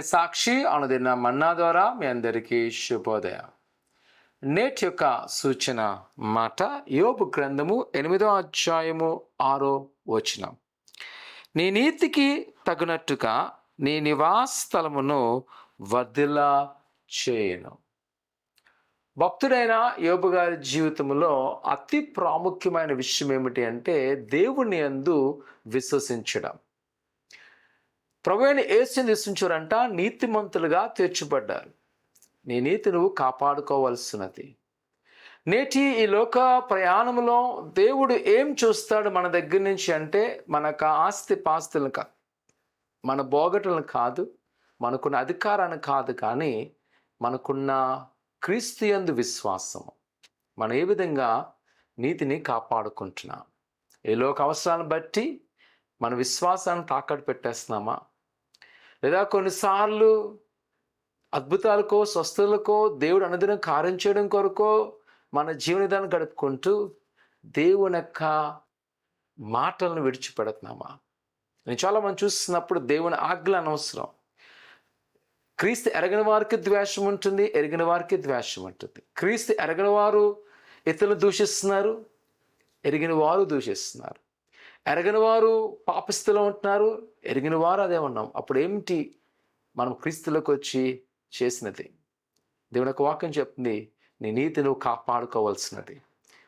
సాక్షి అనుదిన మన్నా ద్వారా మీ అందరికీ శుభోదయం. నేటి యొక్క సూచన మాట యోబు గ్రంథము 8వ అధ్యాయము 6వ వచనం. నీ నీతికి తగినట్టుగా నీ నివాస స్థలమును వర్ధిల్లా చేయను. భక్తుడైన యోబు గారి జీవితంలో అతి ప్రాముఖ్యమైన విషయం ఏమిటి అంటే దేవుని యందు విశ్వసించడం. ప్రభువైన యేసుని విశ్వసించారంట నీతిమంతులుగా తీర్చబడ్డారు. నీ నీతి నువ్వు కాపాడుకోవాల్సినది. నేటి ఈ లోక ప్రయాణంలో దేవుడు ఏం చూస్తాడు మన దగ్గర నుంచి అంటే మనకు ఆస్తి పాస్తులను కాదు, మన బోగటలను కాదు, మనకున్న అధికారాన్ని కాదు, కానీ మనకున్న క్రీస్తు యందు విశ్వాసము. మనం ఏ విధంగా నీతిని కాపాడుకుంటున్నాం? ఈ లోక అవసరాలను బట్టి మన విశ్వాసాన్ని తాకట్టు పెట్టేస్తున్నామా? లేదా కొన్నిసార్లు అద్భుతాలకో స్వస్థతలకో దేవుడు అనుదినం కార్యం చేయడం కొరకో మన జీవన విధానం గడుపుకుంటూ దేవుని యొక్క మాటలను విడిచిపెడుతున్నామా? నేను చాలామంది చూస్తున్నప్పుడు దేవుని ఆజ్ఞలు అనవసరం. క్రీస్తు ఎరగని వారికి ద్వేషం ఉంటుంది, ఎరిగిన వారికి ద్వేషం ఉంటుంది. క్రీస్తు ఎరగని వారు ఇతరులు దూషిస్తున్నారు, ఎరిగిన వారు దూషిస్తున్నారు. ఎరగని వారు పాపస్థితిలో ఉంటున్నారు, ఎరిగిన వారు అదే ఉన్నాం. అప్పుడు ఏమిటి మనం క్రీస్తులోకి వచ్చి చేసినది? దేవుని యొక్క వాక్యం చెప్తుంది, నీ నీతి నువ్వు కాపాడుకోవాల్సినది.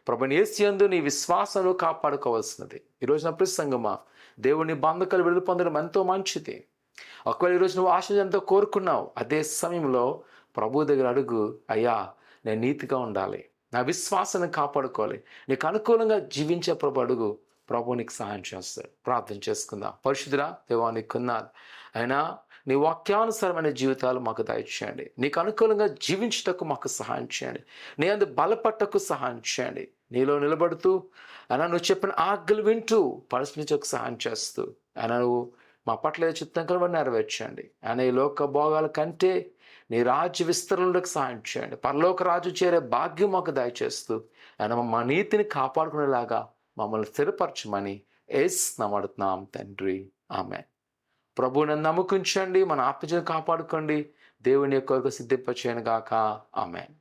ప్రభువైన యేసు యందు నీ విశ్వాసం నువ్వు కాపాడుకోవాల్సినది. ఈరోజు నా ప్రసంగమా దేవుని బంధకాలు విడుదల పొందడం ఎంతో మంచిది. ఒకవేళ ఈరోజు నువ్వు ఆశ ఎంతో కోరుకున్నావు, అదే సమయంలో ప్రభు దగ్గర అడుగు, అయ్యా నేను నీతిగా ఉండాలి, నా విశ్వాసాన్ని కాపాడుకోవాలి, నీకు అనుకూలంగా జీవించే ప్రభు అడుగు. ప్రభు నీకు సహాయం చేస్తాడు. ప్రార్థన చేసుకుందాం. పరిశుద్ధుడా దేవా, నీకున్నాను అయినా నీ వాక్యానుసారమైన జీవితాలు మాకు దయచేయండి. నీకు అనుకూలంగా జీవించుటకు మాకు సహాయం చేయండి. నీ అందు బలపట్టకు సహాయం చేయండి. నీలో నిలబడుతూ అయినా నువ్వు చెప్పిన ఆజ్ఞలు వింటూ పరిశీలించకు సహాయం చేస్తూ అయినా నువ్వు మా పట్ల ఏ చిత్తం కలవని నెరవేర్చండి. ఆయన ఈ లోక భోగాల కంటే నీ రాజ్య విస్తరణకు సహాయం చేయండి. పరలోక రాజు చేరే భాగ్యం మాకు దయచేస్తూ ఆయన మా నీతిని కాపాడుకునేలాగా మమ్మల్ని స్థిరపరచమని యేసు నామమున తండ్రి, ఆమేన్. ప్రభువుని నమ్ముకుంచండి, మన ఆత్మజీవితం కాపాడుకోండి. దేవుని యొక్క కొరకు సిద్ధింపచేయను గాక. ఆమేన్.